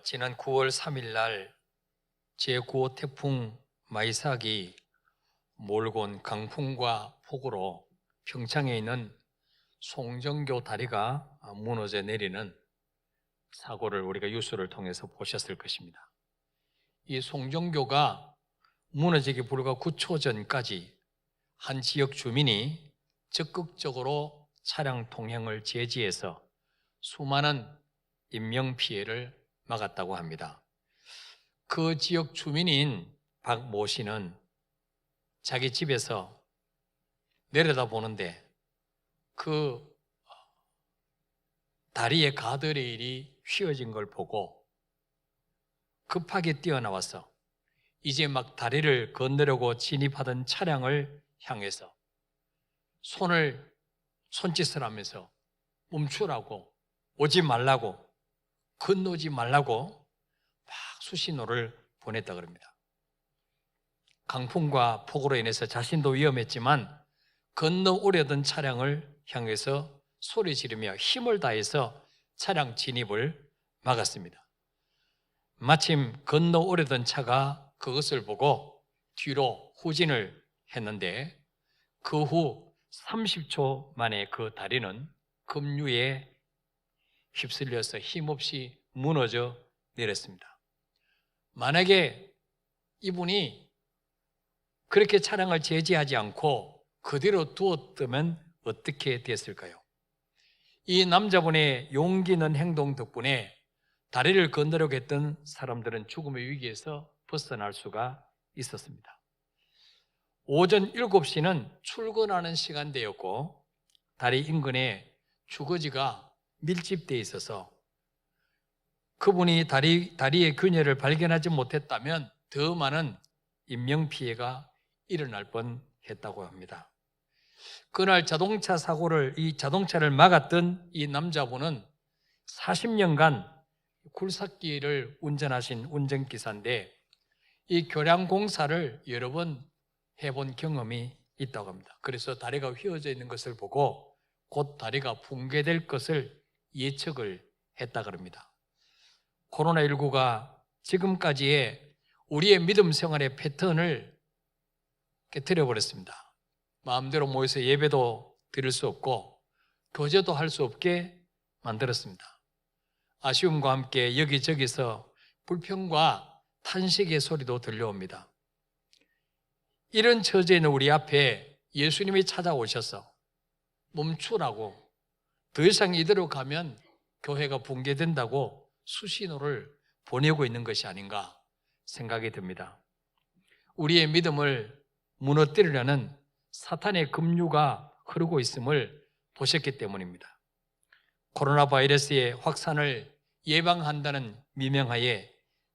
지난 9월 3일 날 제9호 태풍 마이삭이 몰고 온 강풍과 폭우로 평창에 있는 송정교 다리가 무너져 내리는 사고를 우리가 뉴스를 통해서 보셨을 것입니다. 이 송정교가 무너지기 불과 9초 전까지 한 지역 주민이 적극적으로 차량 통행을 제지해서 수많은 인명피해를 막았다고 합니다. 그 지역 주민인 박모 씨는 자기 집에서 내려다보는데 그 다리에 가드레일이 휘어진 걸 보고 급하게 뛰어나와서 이제 막 다리를 건너려고 진입하던 차량을 향해서 손짓을 하면서 멈추라고, 오지 말라고, 건너지 말라고 막 수신호를 보냈다 그럽니다. 강풍과 폭우로 인해서 자신도 위험했지만 건너오려던 차량을 향해서 소리 지르며 힘을 다해서 차량 진입을 막았습니다. 마침 건너오려던 차가 그것을 보고 뒤로 후진을 했는데 그 후 30초 만에 그 다리는 급류에 휩쓸려서 힘없이 무너져 내렸습니다. 만약에 이분이 그렇게 차량을 제지하지 않고 그대로 두었다면 어떻게 됐을까요? 이 남자분의 용기 있는 행동 덕분에 다리를 건너려고 했던 사람들은 죽음의 위기에서 벗어날 수가 있었습니다. 오전 7시는 출근하는 시간대였고 다리 인근에 주거지가 밀집되어 있어서 그분이 다리의 균열을 발견하지 못했다면 더 많은 인명피해가 일어날 뻔했다고 합니다. 그날 이 자동차를 막았던 이 남자분은 40년간 굴삭기를 운전하신 운전기사인데 이 교량공사를 여러 번 해본 경험이 있다고 합니다. 그래서 다리가 휘어져 있는 것을 보고 곧 다리가 붕괴될 것을 예측을 했다고 합니다. 코로나19가 지금까지의 우리의 믿음 생활의 패턴을 깨트려버렸습니다. 마음대로 모여서 예배도 드릴 수 없고 교제도 할 수 없게 만들었습니다. 아쉬움과 함께 여기저기서 불평과 탄식의 소리도 들려옵니다. 이런 처지에 있는 우리 앞에 예수님이 찾아오셔서 멈추라고, 더 이상 이대로 가면 교회가 붕괴된다고 수신호를 보내고 있는 것이 아닌가 생각이 듭니다. 우리의 믿음을 무너뜨리려는 사탄의 급류가 흐르고 있음을 보셨기 때문입니다. 코로나 바이러스의 확산을 예방한다는 미명하에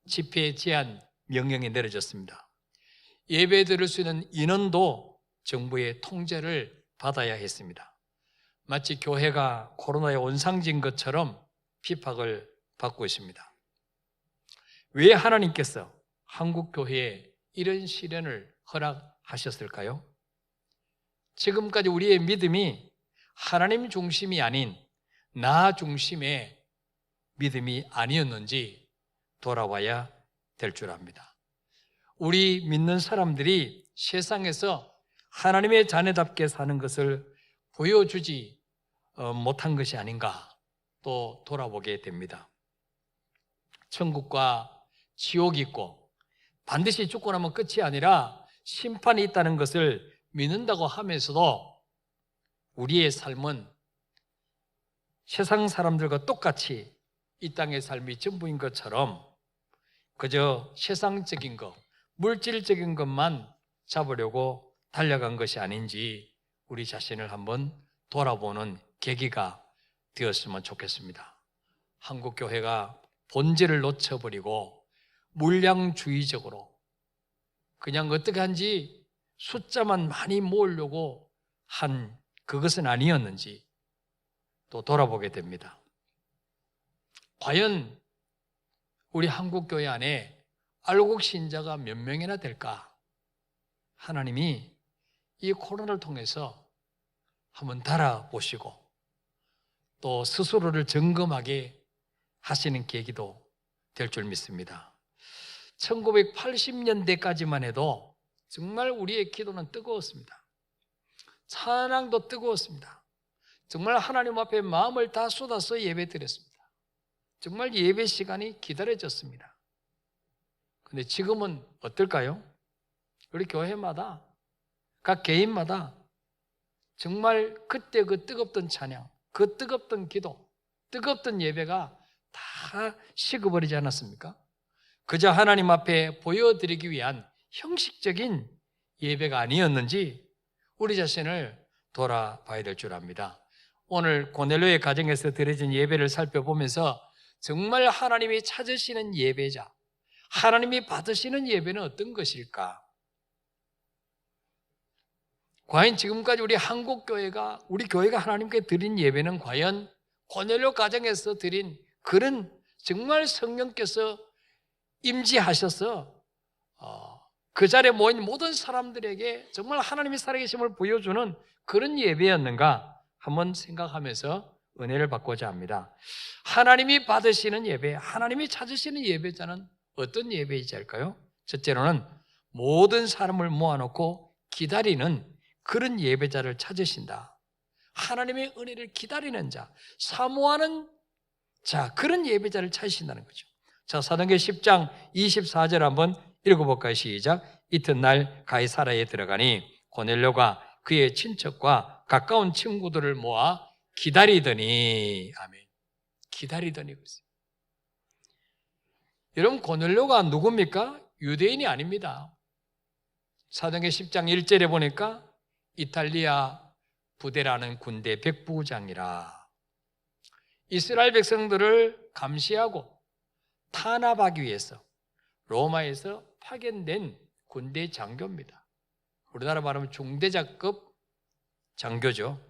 집회 제한 명령이 내려졌습니다. 예배 드릴 수 있는 인원도 정부의 통제를 받아야 했습니다. 마치 교회가 코로나의 온상진 것처럼 핍박을 받고 있습니다. 왜 하나님께서 한국교회에 이런 시련을 허락하셨을까요? 지금까지 우리의 믿음이 하나님 중심이 아닌 나 중심의 믿음이 아니었는지 돌아와야 될 줄 압니다. 우리 믿는 사람들이 세상에서 하나님의 자녀답게 사는 것을 보여주지 못한 것이 아닌가 또 돌아보게 됩니다. 천국과 지옥이 있고 반드시 죽고 나면 끝이 아니라 심판이 있다는 것을 믿는다고 하면서도 우리의 삶은 세상 사람들과 똑같이 이 땅의 삶이 전부인 것처럼 그저 세상적인 것, 물질적인 것만 잡으려고 달려간 것이 아닌지 우리 자신을 한번 돌아보는 계기가 되었으면 좋겠습니다. 한국교회가 본질을 놓쳐버리고 물량주의적으로 그냥 어떻게 한지 숫자만 많이 모으려고 한 그것은 아니었는지 또 돌아보게 됩니다. 과연 우리 한국교회 안에 알곡 신자가 몇 명이나 될까? 하나님이 이 코로나를 통해서 한번 달아보시고 또 스스로를 점검하게 하시는 계기도 될 줄 믿습니다. 1980년대까지만 해도 정말 우리의 기도는 뜨거웠습니다. 찬양도 뜨거웠습니다. 정말 하나님 앞에 마음을 다 쏟아서 예배드렸습니다. 정말 예배 시간이 기다려졌습니다. 근데 지금은 어떨까요? 우리 교회마다, 각 개인마다 정말 그때 그 뜨겁던 찬양, 그 뜨겁던 기도, 뜨겁던 예배가 다 식어버리지 않았습니까? 그저 하나님 앞에 보여드리기 위한 형식적인 예배가 아니었는지 우리 자신을 돌아봐야 될 줄 압니다. 오늘 고넬료의 가정에서 드려진 예배를 살펴보면서 정말 하나님이 찾으시는 예배자, 하나님이 받으시는 예배는 어떤 것일까? 과연 지금까지 우리 한국교회가, 우리 교회가 하나님께 드린 예배는 과연 고넬료 가정에서 드린 그런 정말 성령께서 임재하셔서 그 자리에 모인 모든 사람들에게 정말 하나님의 살아계심을 보여주는 그런 예배였는가 한번 생각하면서 은혜를 받고자 합니다. 하나님이 받으시는 예배, 하나님이 찾으시는 예배자는 어떤 예배이자일까요? 첫째로는 모든 사람을 모아놓고 기다리는 그런 예배자를 찾으신다. 하나님의 은혜를 기다리는 자, 사모하는 자, 그런 예배자를 찾으신다는 거죠. 자, 사도행전 10장 24절 한번 읽어볼까요? 시작. 이튿날 가이사라에 들어가니 고넬료가 그의 친척과 가까운 친구들을 모아 기다리더니, 아멘. 기다리더니 그랬어요. 여러분, 고넬료가 누굽니까? 유대인이 아닙니다. 사도행전 10장 1절에 보니까 이탈리아 부대라는 군대 백부장이라. 이스라엘 백성들을 감시하고 탄압하기 위해서 로마에서 파견된 군대 장교입니다. 우리나라 말하면 중대장급 장교죠.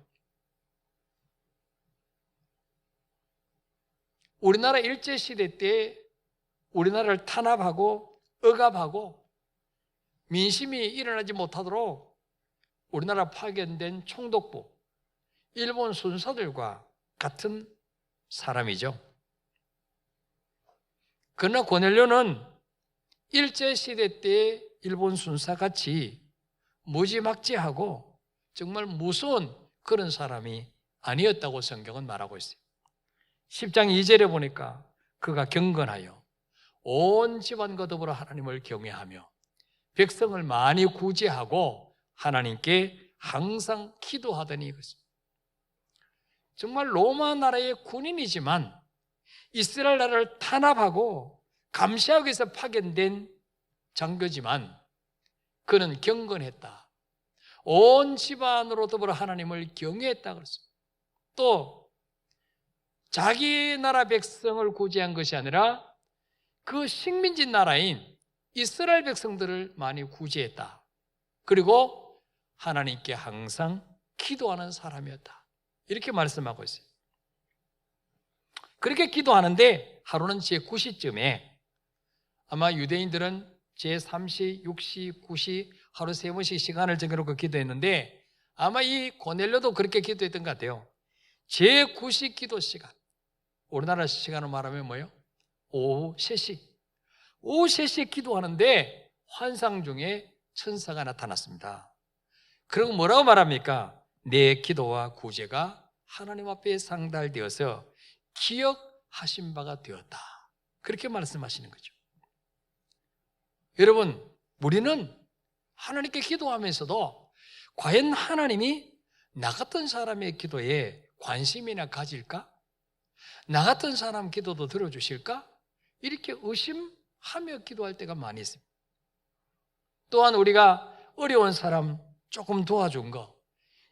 우리나라 일제시대 때 우리나라를 탄압하고 억압하고 민심이 일어나지 못하도록 우리나라 파견된 총독부, 일본 순사들과 같은 사람이죠. 그러나 고넬료는 일제시대 때 일본 순사같이 무지막지하고 정말 무서운 그런 사람이 아니었다고 성경은 말하고 있어요. 10장 2절에 보니까 그가 경건하여 온 집안과 더불어 하나님을 경외하며 백성을 많이 구제하고 하나님께 항상 기도하더니 그렇습니다. 정말 로마 나라의 군인이지만 이스라엘 나라를 탄압하고 감시하기 위해서 파견된 장교지만 그는 경건했다. 온 집안으로 더불어 하나님을 경외했다 그랬습니다. 또 자기 나라 백성을 구제한 것이 아니라 그 식민지 나라인 이스라엘 백성들을 많이 구제했다. 그리고 하나님께 항상 기도하는 사람이었다. 이렇게 말씀하고 있어요. 그렇게 기도하는데 하루는 제9시쯤에 아마 유대인들은 제3시, 6시, 9시 하루 3번씩 시간을 정해놓고 기도했는데 아마 이 고넬료도 그렇게 기도했던 것 같아요. 제9시 기도 시간, 우리나라 시간으로 말하면 뭐예요? 오후 3시. 오후 3시에 기도하는데 환상 중에 천사가 나타났습니다. 그리고 뭐라고 말합니까? 내 기도와 구제가 하나님 앞에 상달되어서 기억하신 바가 되었다. 그렇게 말씀하시는 거죠. 여러분, 우리는 하나님께 기도하면서도 과연 하나님이 나 같은 사람의 기도에 관심이나 가질까? 나 같은 사람 기도도 들어주실까? 이렇게 의심하며 기도할 때가 많이 있습니다. 또한 우리가 어려운 사람 조금 도와준 거,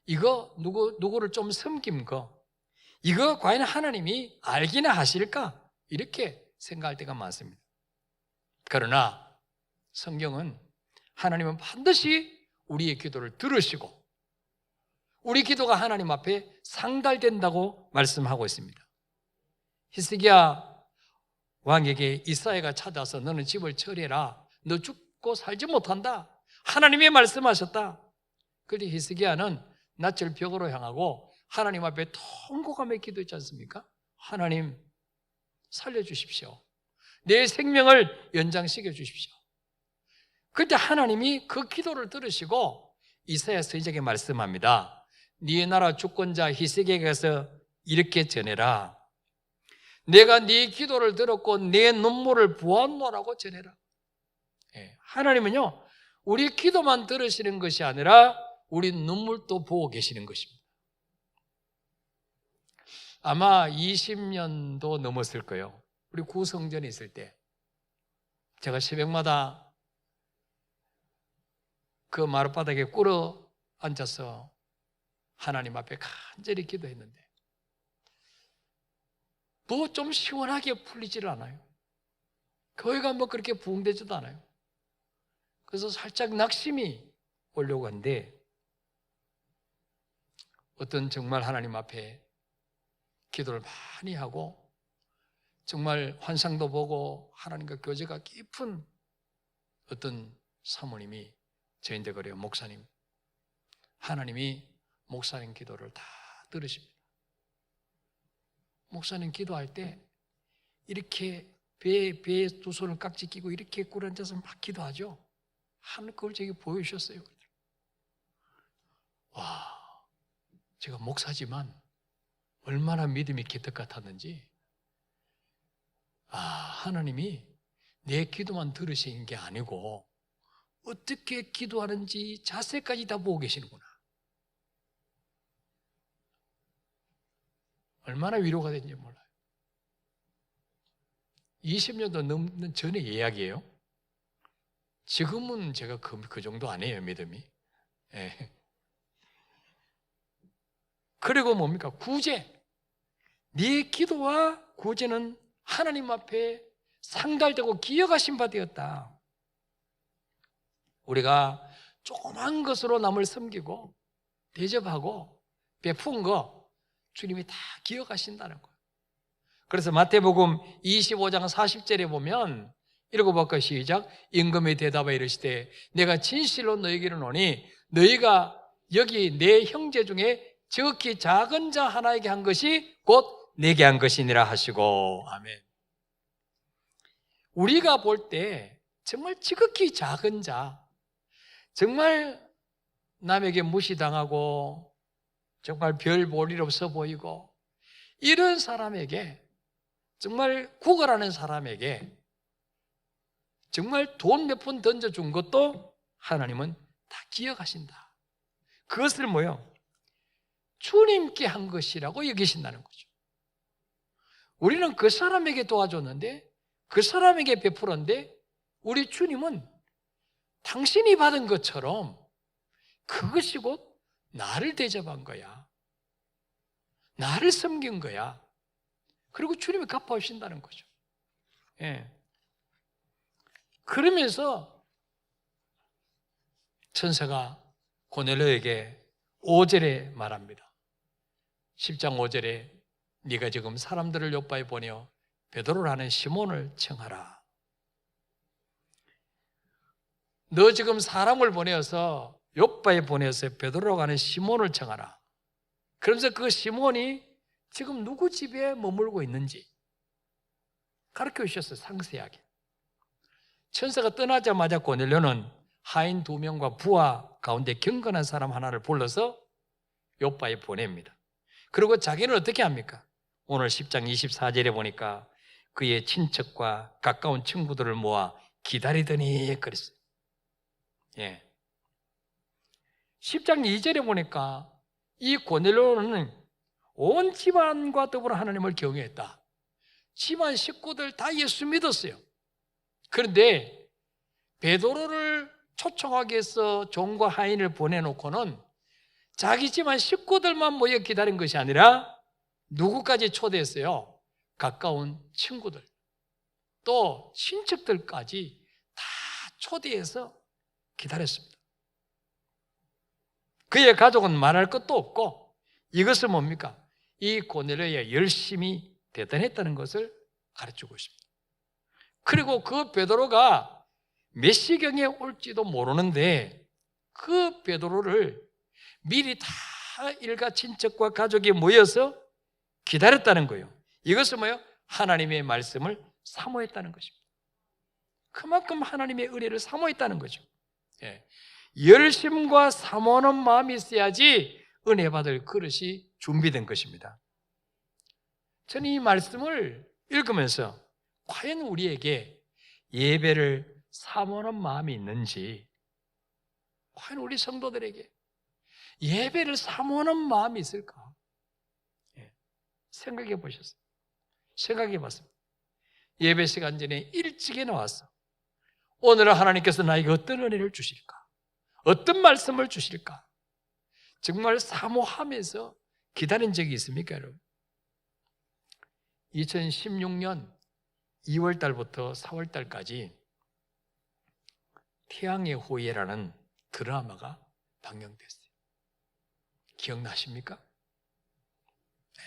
이거 누구를 좀 섬긴 거, 이거 과연 하나님이 알기나 하실까? 이렇게 생각할 때가 많습니다. 그러나 성경은 하나님은 반드시 우리의 기도를 들으시고 우리 기도가 하나님 앞에 상달된다고 말씀하고 있습니다. 히스기야 왕에게 이사야가 찾아서 너는 집을 처리해라. 너 죽고 살지 못한다. 하나님이 말씀하셨다. 그런데 히스기야는 낯을 벽으로 향하고 하나님 앞에 통곡하며 기도했지 않습니까? 하나님 살려주십시오. 내 생명을 연장시켜 주십시오. 그때 하나님이 그 기도를 들으시고 이사야 선지자에게 말씀합니다. 네 나라 주권자 히스기야에게 가서 이렇게 전해라. 내가 네 기도를 들었고 내 눈물을 보았노라고 전해라. 하나님은요, 우리 기도만 들으시는 것이 아니라 우리 눈물도 보고 계시는 것입니다. 아마 20년도 넘었을 거예요. 우리 구성전에 있을 때 제가 새벽마다 그 마룻바닥에 꿇어 앉아서 하나님 앞에 간절히 기도했는데 뭐 좀 시원하게 풀리지를 않아요. 교회가 뭐 그렇게 부흥되지도 않아요. 그래서 살짝 낙심이 오려고 하는데 어떤 정말 하나님 앞에 기도를 많이 하고 정말 환상도 보고 하나님과 교제가 깊은 어떤 사모님이 저희한테 그래요. 목사님, 하나님이 목사님 기도를 다 들으십니다. 목사님 기도할 때 이렇게 배에 두 손을 깍지 끼고 이렇게 꿇어 앉아서 막 기도하죠. 하늘 그걸 제게 보여주셨어요. 와, 제가 목사지만 얼마나 믿음이 기특 같았는지, 하나님이 내 기도만 들으시는 게 아니고 어떻게 기도하는지 자세까지 다 보고 계시는구나. 얼마나 위로가 됐는지 몰라요. 20년도 넘는 전의 이야기예요. 지금은 제가 그 정도 아니에요, 믿음이. 예. 그리고 뭡니까? 구제. 네 기도와 구제는 하나님 앞에 상달되고 기억하신 바 되었다. 우리가 조그만 것으로 남을 섬기고 대접하고 베푼 거 주님이 다 기억하신다는 거예요. 그래서 마태복음 25장 40절에 보면 읽어볼까요? 시작. 임금이 대답하여 이르시되 내가 진실로 너희에게 이르노니 너희가 여기 내 형제 중에 지극히 작은 자 하나에게 한 것이 곧 내게 한 것이니라 하시고. 아멘. 우리가 볼 때 정말 지극히 작은 자, 정말 남에게 무시당하고 정말 별 볼 일 없어 보이고 이런 사람에게, 정말 구걸하는 사람에게 정말 돈 몇 푼 던져준 것도 하나님은 다 기억하신다. 그것을 뭐요? 주님께 한 것이라고 여기신다는 거죠. 우리는 그 사람에게 도와줬는데, 그 사람에게 베풀었는데, 우리 주님은 당신이 받은 것처럼 그것이 곧 나를 대접한 거야. 나를 섬긴 거야. 그리고 주님이 갚아주신다는 거죠. 예. 그러면서 천사가 고넬료에게 5절에 말합니다. 10장 5절에 네가 지금 사람들을 요바에 보내어 베드로라는 시몬을 청하라. 너 지금 사람을 보내어서 요바에 보내어서 베드로라고 하는 시몬을 청하라. 그러면서 그 시몬이 지금 누구 집에 머물고 있는지 가르쳐 주셨어요. 상세하게. 천사가 떠나자마자 고넬료는 하인 2명과 부하 가운데 경건한 사람 하나를 불러서 요바에 보냅니다. 그리고 자기는 어떻게 합니까? 오늘 10장 24절에 보니까 그의 친척과 가까운 친구들을 모아 기다리더니 그랬어요. 예. 10장 2절에 보니까 이 고넬료는 온 집안과 더불어 하나님을 경외했다. 집안 식구들 다 예수 믿었어요. 그런데 베드로를 초청하기 위해서 종과 하인을 보내놓고는 자기 집안 식구들만 모여 기다린 것이 아니라 누구까지 초대했어요? 가까운 친구들, 또 친척들까지 다 초대해서 기다렸습니다. 그의 가족은 말할 것도 없고, 이것은 뭡니까? 이 고넬료의 열심이 대단했다는 것을 가르치고 있습니다. 그리고 그 베드로가 몇 시경에 올지도 모르는데 그 베드로를 미리 다 일가 친척과 가족이 모여서 기다렸다는 거예요. 이것은 뭐예요? 하나님의 말씀을 사모했다는 것입니다. 그만큼 하나님의 은혜를 사모했다는 거죠. 열심과 사모하는 마음이 있어야지 은혜 받을 그릇이 준비된 것입니다. 저는 이 말씀을 읽으면서 과연 우리에게 예배를 사모하는 마음이 있는지, 과연 우리 성도들에게 예배를 사모하는 마음이 있을까? 생각해 보셨어요? 생각해 봤습니다. 예배 시간 전에 일찍 나왔어. 오늘은 하나님께서 나에게 어떤 은혜를 주실까? 어떤 말씀을 주실까? 정말 사모하면서 기다린 적이 있습니까, 여러분? 2016년 2월 달부터 4월 달까지 태양의 후예라는 드라마가 방영됐어요. 기억나십니까? 네.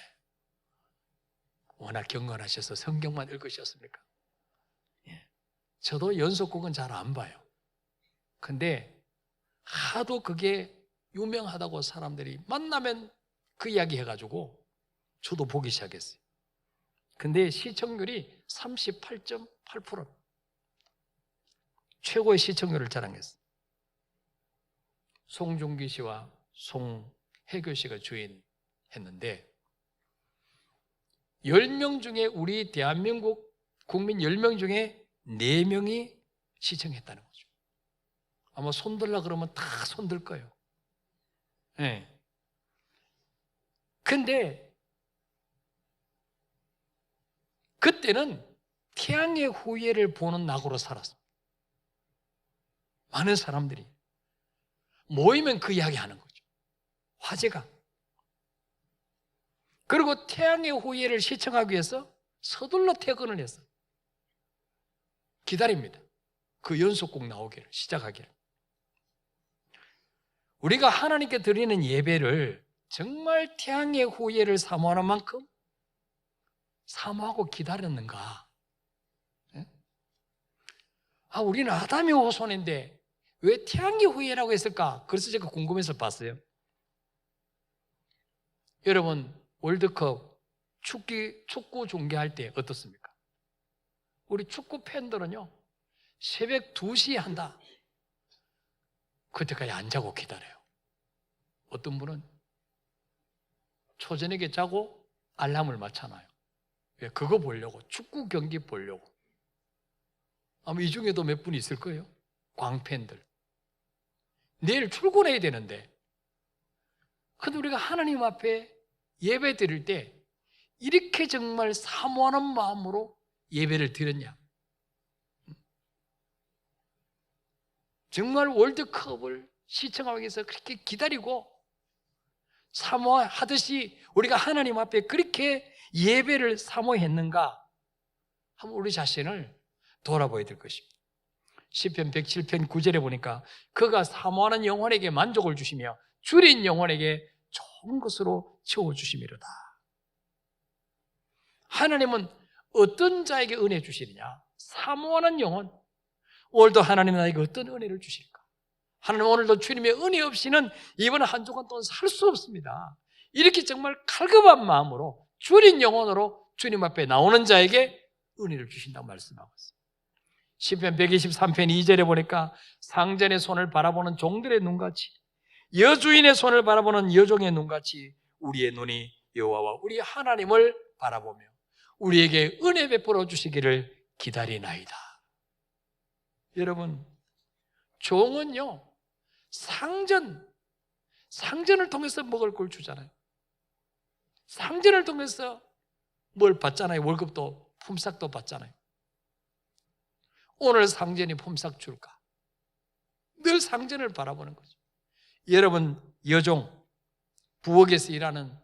워낙 경건하셔서 성경만 읽으셨습니까? 저도 연속곡은 잘 안 봐요. 근데 하도 그게 유명하다고 사람들이 만나면 그 이야기 해가지고 저도 보기 시작했어요. 근데 시청률이 38.8%, 최고의 시청률을 자랑했어요. 송중기 씨와 송혜교 씨가 주演했는데 10명 중에, 우리 대한민국 국민 10명 중에 4명이 시청했다는 거죠. 아마 손들라 그러면 다 손들 거예요. 네. 근데 그때는 태양의 후예를 보는 낙으로 살았어. 많은 사람들이 모이면 그 이야기 하는 거죠. 화제가. 그리고 태양의 후예를 시청하기 위해서 서둘러 퇴근을 했어. 기다립니다. 그 연속곡 나오기를, 시작하기를. 우리가 하나님께 드리는 예배를 정말 태양의 후예를 사모하는 만큼 사모하고 기다렸는가? 우리는 아담의 후손인데 왜 태양의 후예라고 했을까? 그래서 제가 궁금해서 봤어요. 여러분, 월드컵 축구 중계할 때 어떻습니까? 우리 축구 팬들은요, 새벽 2시에 한다. 그때까지 안 자고 기다려요. 어떤 분은 초저녁에 자고 알람을 맞춰놔요. 왜? 그거 보려고, 축구 경기 보려고. 아마 이 중에도 몇 분 있을 거예요. 광팬들. 내일 출근해야 되는데. 근데 우리가 하나님 앞에 예배 드릴 때 이렇게 정말 사모하는 마음으로 예배를 드렸냐? 정말 월드컵을 시청하기 위해서 그렇게 기다리고 사모하듯이 우리가 하나님 앞에 그렇게 예배를 사모했는가? 한번 우리 자신을 돌아봐야 될 것입니다. 시편 107편 9절에 보니까 그가 사모하는 영혼에게 만족을 주시며 줄인 영혼에게 좋은 것으로 채워주심이로다. 하나님은 어떤 자에게 은혜 주시느냐? 사모하는 영혼. 오늘도 하나님은 나에게 어떤 은혜를 주실까? 하나님, 오늘도 주님의 은혜 없이는 이번 한 주간 동안 살 수 없습니다. 이렇게 정말 칼급한 마음으로 줄인 영혼으로 주님 앞에 나오는 자에게 은혜를 주신다고 말씀하고 있습니다. 시편 123편 2절에 보니까 상전의 손을 바라보는 종들의 눈같이, 여주인의 손을 바라보는 여종의 눈같이 우리의 눈이 여호와와 우리 하나님을 바라보며 우리에게 은혜 베풀어 주시기를 기다리나이다. 여러분, 종은요, 상전을 통해서 먹을 걸 주잖아요. 상전을 통해서 뭘 받잖아요. 월급도, 품삯도 받잖아요. 오늘 상전이 품삯 줄까? 늘 상전을 바라보는 거죠. 여러분, 여종, 부엌에서 일하는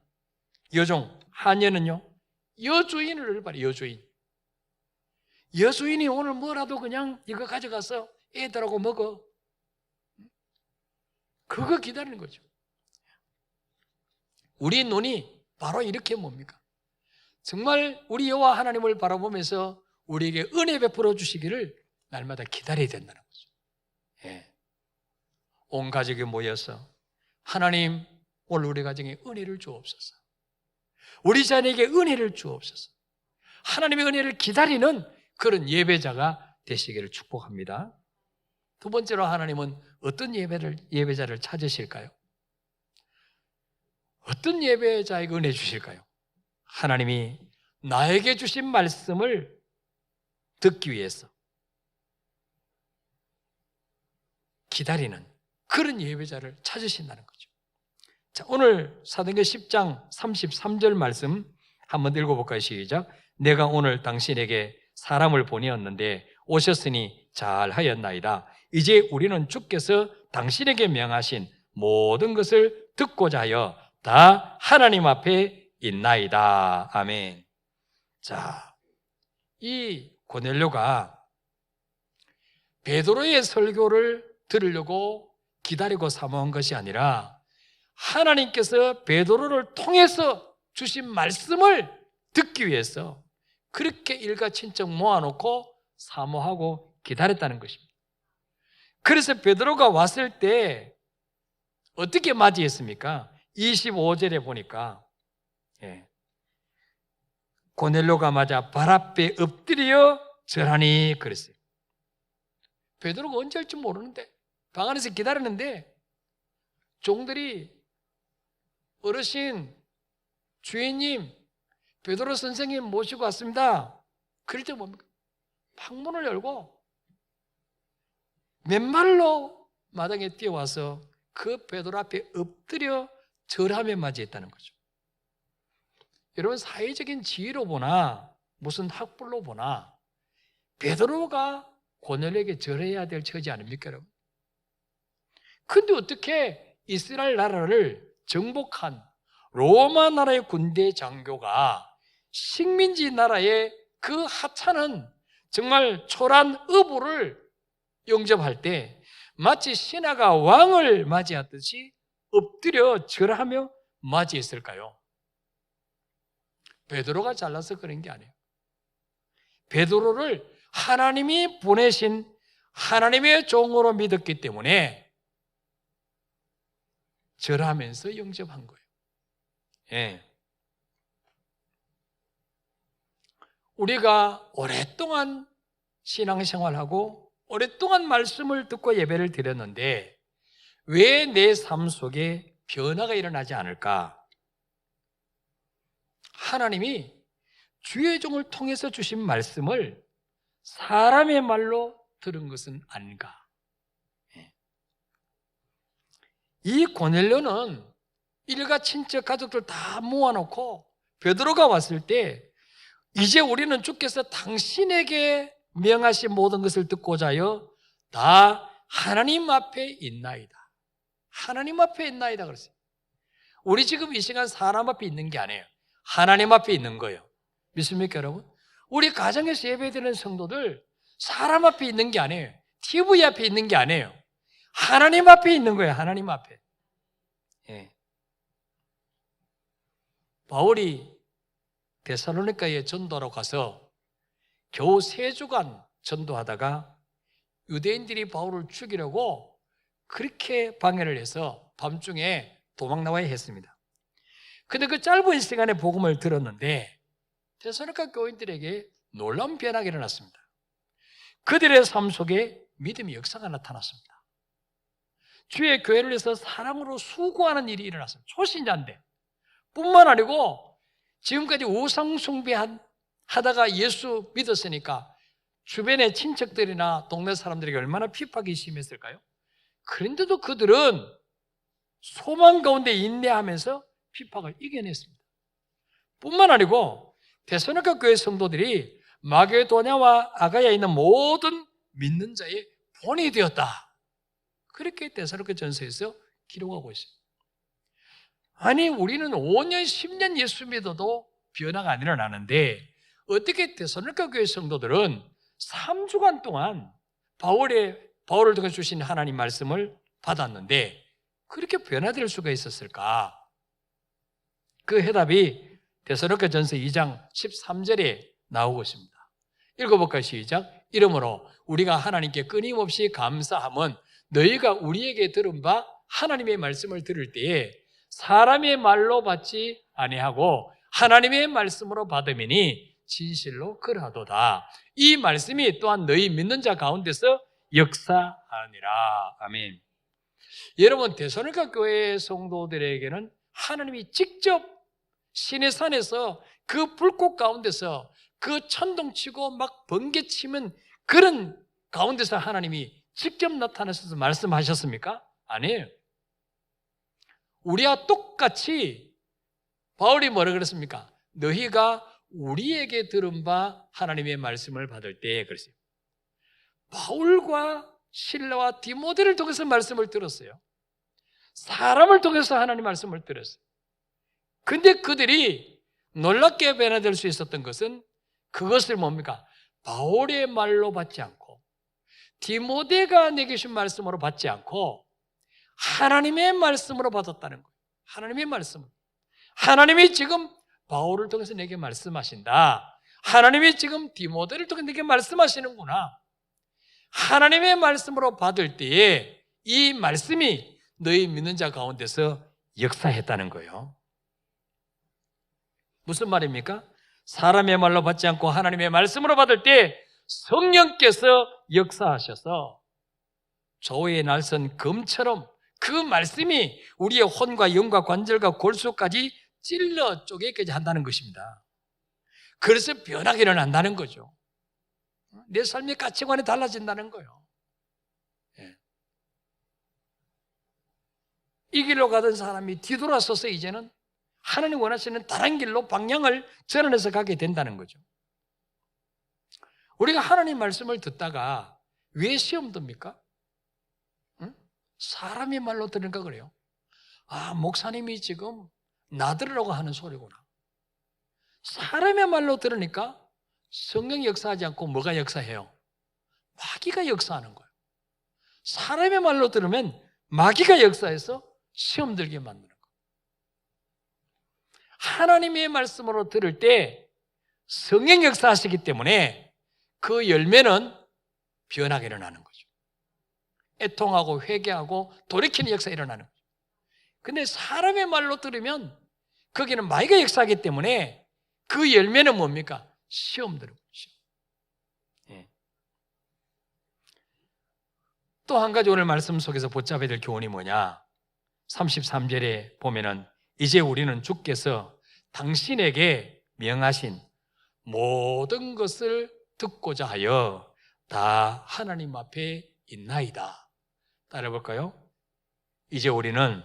여종, 하녀는요, 여주인을 봐요. 여주인이 오늘 뭐라도 그냥 이거 가져가서 애들하고 먹어. 그거 기다리는 거죠. 우리 눈이 바로 이렇게 뭡니까? 정말 우리 여호와 하나님을 바라보면서 우리에게 은혜 베풀어 주시기를 날마다 기다려야 된다는 거죠. 예. 온 가족이 모여서 하나님, 오늘 우리 가정에 은혜를 주옵소서. 우리 자녀에게 은혜를 주옵소서. 하나님의 은혜를 기다리는 그런 예배자가 되시기를 축복합니다. 두 번째로 하나님은 어떤 예배자를 찾으실까요? 어떤 예배자에게 은혜 주실까요? 하나님이 나에게 주신 말씀을 듣기 위해서 기다리는 그런 예배자를 찾으신다는 거죠. 자, 오늘 사도행전 10장 33절 말씀 한번 읽어볼까요? 시작. 내가 오늘 당신에게 사람을 보내었는데 오셨으니 잘하였나이다. 이제 우리는 주께서 당신에게 명하신 모든 것을 듣고자 하여 다 하나님 앞에 있나이다. 아멘. 자, 이 고넬료가 베드로의 설교를 들으려고 기다리고 사모한 것이 아니라 하나님께서 베드로를 통해서 주신 말씀을 듣기 위해서 그렇게 일가친척 모아놓고 사모하고 기다렸다는 것입니다. 그래서 베드로가 왔을 때 어떻게 맞이했습니까? 25절에 보니까 고넬료가 맞아 발 앞에 엎드려 절하니 그랬어요. 베드로가 언제 할지 모르는데 방 안에서 기다리는데 종들이 어르신, 주인님, 베드로 선생님 모시고 왔습니다. 그럴 때 뭡니까? 방문을 열고 맨발로 마당에 뛰어와서 그 베드로 앞에 엎드려 절하며 맞이했다는 거죠. 여러분, 사회적인 지위로 보나 무슨 학벌로 보나 베드로가 고넬료에게 절해야 될 처지 아닙니까, 여러분? 근데 어떻게 이스라엘 나라를 정복한 로마 나라의 군대 장교가 식민지 나라의 그 하찮은 정말 초란 어부를 영접할 때 마치 신하가 왕을 맞이하듯이 엎드려 절하며 맞이했을까요? 베드로가 잘나서 그런 게 아니에요. 베드로를 하나님이 보내신 하나님의 종으로 믿었기 때문에 절하면서 영접한 거예요. 예. 우리가 오랫동안 신앙생활하고 오랫동안 말씀을 듣고 예배를 드렸는데 왜 내 삶 속에 변화가 일어나지 않을까? 하나님이 주의 종을 통해서 주신 말씀을 사람의 말로 들은 것은 아닌가? 이 고넬료는 일가 친척 가족들 다 모아놓고 베드로가 왔을 때 이제 우리는 주께서 당신에게 명하신 모든 것을 듣고자 하여 다 하나님 앞에 있나이다. 하나님 앞에 있나이다 그랬어요. 우리 지금 이 시간 사람 앞에 있는 게 아니에요. 하나님 앞에 있는 거예요. 믿습니까, 여러분? 우리 가정에서 예배드리는 성도들 사람 앞에 있는 게 아니에요. TV 앞에 있는 게 아니에요. 하나님 앞에 있는 거예요. 하나님 앞에. 예. 바울이 데살로니가에 전도하러 가서 겨우 3주간 전도하다가 유대인들이 바울을 죽이려고 그렇게 방해를 해서 밤중에 도망 나와야 했습니다. 근데 그 짧은 시간에 복음을 들었는데 데살로니가 교인들에게 놀라운 변화가 일어났습니다. 그들의 삶 속에 믿음의 역사가 나타났습니다. 주의 교회를 위해서 사랑으로 수고하는 일이 일어났습니다. 초신자인데 뿐만 아니고 지금까지 우상 숭배하다가 예수 믿었으니까 주변의 친척들이나 동네 사람들에게 얼마나 핍박이 심했을까요? 그런데도 그들은 소망 가운데 인내하면서 핍박을 이겨냈습니다. 뿐만 아니고 데살로니가 교회 성도들이 마게도냐와 아가야에 있는 모든 믿는 자의 본이 되었다. 그렇게 데살로니가 전서에서 기록하고 있습니다. 아니, 우리는 5년, 10년 예수 믿어도 변화가 안 일어나는데 어떻게 데살로니가 교회 성도들은 3주간 동안 바울을 통해 주신 하나님 말씀을 받았는데 그렇게 변화될 수가 있었을까? 그 해답이 데살로니가 전서 2장 13절에 나오고 있습니다. 읽어볼까요? 시작. 이러므로 우리가 하나님께 끊임없이 감사함은 너희가 우리에게 들은 바 하나님의 말씀을 들을 때에 사람의 말로 받지 아니하고 하나님의 말씀으로 받음이니 진실로 그러하도다. 이 말씀이 또한 너희 믿는 자 가운데서 역사하니라. 아멘. 여러분, 데살로니가 교회 성도들에게는 하나님이 직접 시내산에서 그 불꽃 가운데서 그 천둥치고 막 번개치면 그런 가운데서 하나님이 직접 나타나셔서 말씀하셨습니까? 아니에요. 우리와 똑같이 바울이 뭐라 그랬습니까? 너희가 우리에게 들은 바 하나님의 말씀을 받을 때 그랬어요. 바울과 실라와 디모데를 통해서 말씀을 들었어요. 사람을 통해서 하나님 말씀을 들었어요. 근데 그들이 놀랍게 변화될 수 있었던 것은 그것을 뭡니까? 바울의 말로 받지 않고 디모데가 내게 주신 말씀으로 받지 않고 하나님의 말씀으로 받았다는 거예요. 하나님의 말씀을. 하나님이 지금 바울을 통해서 내게 말씀하신다. 하나님이 지금 디모데를 통해서 내게 말씀하시는구나. 하나님의 말씀으로 받을 때에 이 말씀이 너희 믿는 자 가운데서 역사했다는 거예요. 무슨 말입니까? 사람의 말로 받지 않고 하나님의 말씀으로 받을 때 성령께서 역사하셔서 조의 날선 검처럼 그 말씀이 우리의 혼과 영과 관절과 골수까지 찔러 쪼개까지 한다는 것입니다. 그래서 변하게 일어난다는 거죠. 내 삶의 가치관이 달라진다는 거예요. 이 길로 가던 사람이 뒤돌아서서 이제는 하나님 원하시는 다른 길로 방향을 전환해서 가게 된다는 거죠. 우리가 하나님 말씀을 듣다가 왜 시험 듭니까? 사람의 말로 들으니까 그래요. 아, 목사님이 지금 나들으라고 하는 소리구나. 사람의 말로 들으니까 성령이 역사하지 않고 뭐가 역사해요? 마귀가 역사하는 거예요. 사람의 말로 들으면 마귀가 역사해서 시험 들게 만드는 거예요. 하나님의 말씀으로 들을 때 성령 역사하시기 때문에 그 열매는 변하게 일어나는 거죠. 애통하고 회개하고 돌이키는 역사가 일어나는 거죠. 근데 사람의 말로 들으면 거기는 마귀가 역사하기 때문에 그 열매는 뭡니까? 시험 들은 거죠. 예. 또 한 가지 오늘 말씀 속에서 붙잡아야 될 교훈이 뭐냐? 33절에 보면은 이제 우리는 주께서 당신에게 명하신 모든 것을 듣고자 하여 다 하나님 앞에 있나이다. 따라해볼까요? 이제 우리는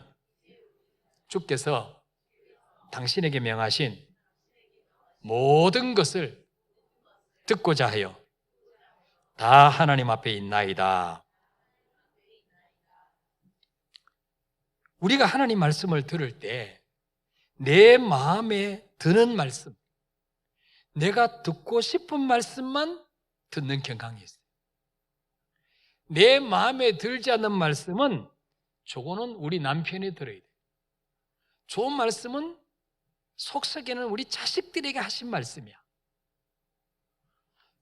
주께서 당신에게 명하신 모든 것을 듣고자 하여 다 하나님 앞에 있나이다. 우리가 하나님 말씀을 들을 때 내 마음에 드는 말씀, 내가 듣고 싶은 말씀만 듣는 경향이 있어요. 내 마음에 들지 않는 말씀은 저거는 우리 남편이 들어야 돼요. 좋은 말씀은 속삭이는 우리 자식들에게 하신 말씀이야.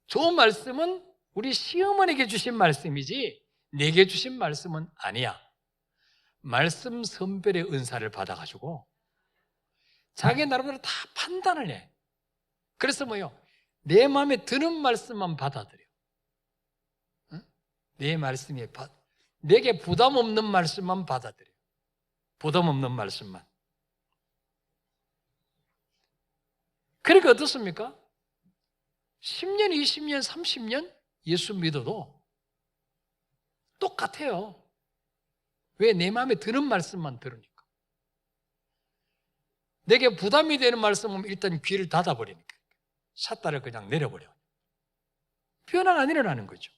좋은 말씀은 우리 시어머니에게 주신 말씀이지 내게 주신 말씀은 아니야. 말씀 선별의 은사를 받아가지고 자기 나름대로 다 판단을 해. 그래서 뭐요? 내 마음에 드는 말씀만 받아들여. 응? 내 말씀이 내게 부담 없는 말씀만 받아들여. 부담 없는 말씀만. 그러니까 어떻습니까? 10년, 20년, 30년 예수 믿어도 똑같아요. 왜? 내 마음에 드는 말씀만 들으니까. 내게 부담이 되는 말씀은 일단 귀를 닫아버리니까. 샷다를 그냥 내려버려. 변화가 안 일어나는 거죠.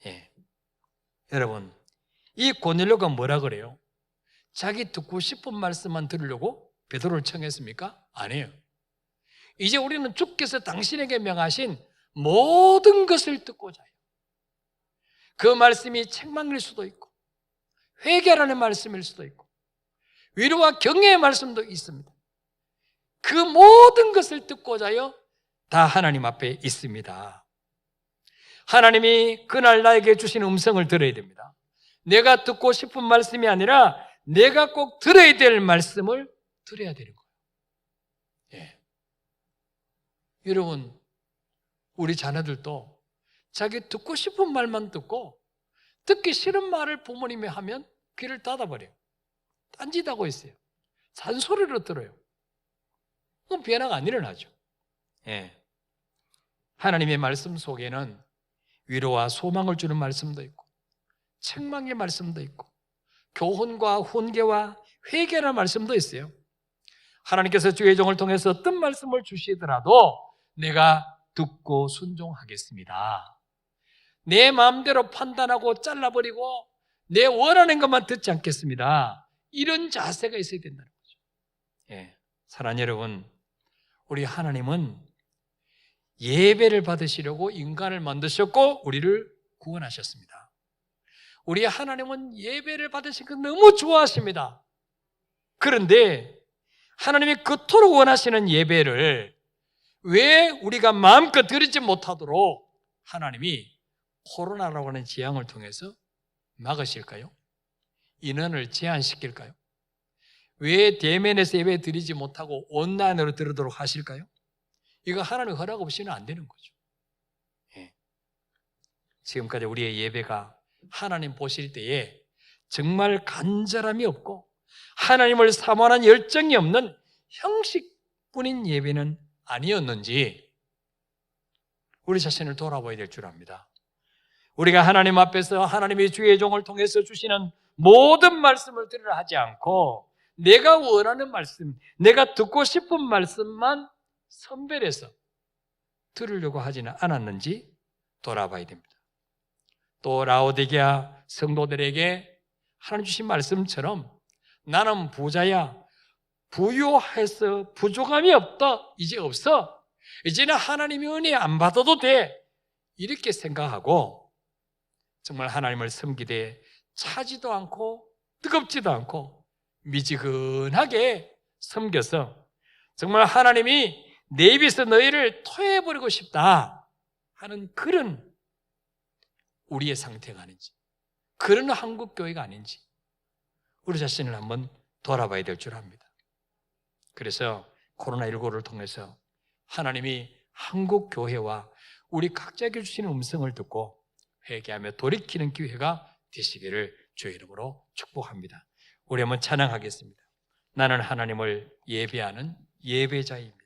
예. 여러분, 이 고넬료가 뭐라 그래요? 자기 듣고 싶은 말씀만 들으려고 베드로를 청했습니까? 아니에요. 이제 우리는 주께서 당신에게 명하신 모든 것을 듣고자 해요. 그 말씀이 책망일 수도 있고 회개라는 말씀일 수도 있고 위로와 격려의 말씀도 있습니다. 그 모든 것을 듣고자 하여 다 하나님 앞에 있습니다. 하나님이 그날 나에게 주신 음성을 들어야 됩니다. 내가 듣고 싶은 말씀이 아니라 내가 꼭 들어야 될 말씀을 들어야 되는 거예요. 예. 여러분, 우리 자녀들도 자기 듣고 싶은 말만 듣고 듣기 싫은 말을 부모님이 하면 귀를 닫아버려요. 딴짓하고 있어요. 잔소리로 들어요. 그럼 변화가 안 일어나죠. 예. 하나님의 말씀 속에는 위로와 소망을 주는 말씀도 있고 책망의 말씀도 있고 교훈과 훈계와 회개라는 말씀도 있어요. 하나님께서 주의 종을 통해서 어떤 말씀을 주시더라도 내가 듣고 순종하겠습니다. 내 마음대로 판단하고 잘라버리고 내 원하는 것만 듣지 않겠습니다. 이런 자세가 있어야 된다는 거죠. 예, 사랑하는 여러분, 우리 하나님은 예배를 받으시려고 인간을 만드셨고 우리를 구원하셨습니다. 우리 하나님은 예배를 받으신 거 너무 좋아하십니다. 그런데 하나님이 그토록 원하시는 예배를 왜 우리가 마음껏 드리지 못하도록 하나님이 코로나라고 하는 재앙을 통해서 막으실까요? 인원을 제한시킬까요? 왜 대면에서 예배 드리지 못하고 온라인으로 드리도록 하실까요? 이거 하나님 허락 없이는 안 되는 거죠. 예. 지금까지 우리의 예배가 하나님 보실 때에 정말 간절함이 없고 하나님을 사모하는 열정이 없는 형식뿐인 예배는 아니었는지 우리 자신을 돌아봐야 될 줄 압니다. 우리가 하나님 앞에서 하나님의 주의 종을 통해서 주시는 모든 말씀을 들으라 하지 않고 내가 원하는 말씀, 내가 듣고 싶은 말씀만 선별해서 들으려고 하지는 않았는지 돌아봐야 됩니다. 또 라오디게아 성도들에게 하나님 주신 말씀처럼 나는 부자야, 부유해서 부족함이 없다, 이제 없어, 이제는 하나님의 은혜 안 받아도 돼, 이렇게 생각하고 정말 하나님을 섬기되 차지도 않고 뜨겁지도 않고 미지근하게 섬겨서 정말 하나님이 내 입에서 너희를 토해버리고 싶다 하는 그런 우리의 상태가 아닌지, 그런 한국교회가 아닌지 우리 자신을 한번 돌아봐야 될 줄 압니다. 그래서 코로나19를 통해서 하나님이 한국교회와 우리 각자에게 주시는 음성을 듣고 회개하며 돌이키는 기회가 되시기를 주의 이름으로 축복합니다. 우리 한번 찬양하겠습니다. 나는 하나님을 예배하는 예배자입니다.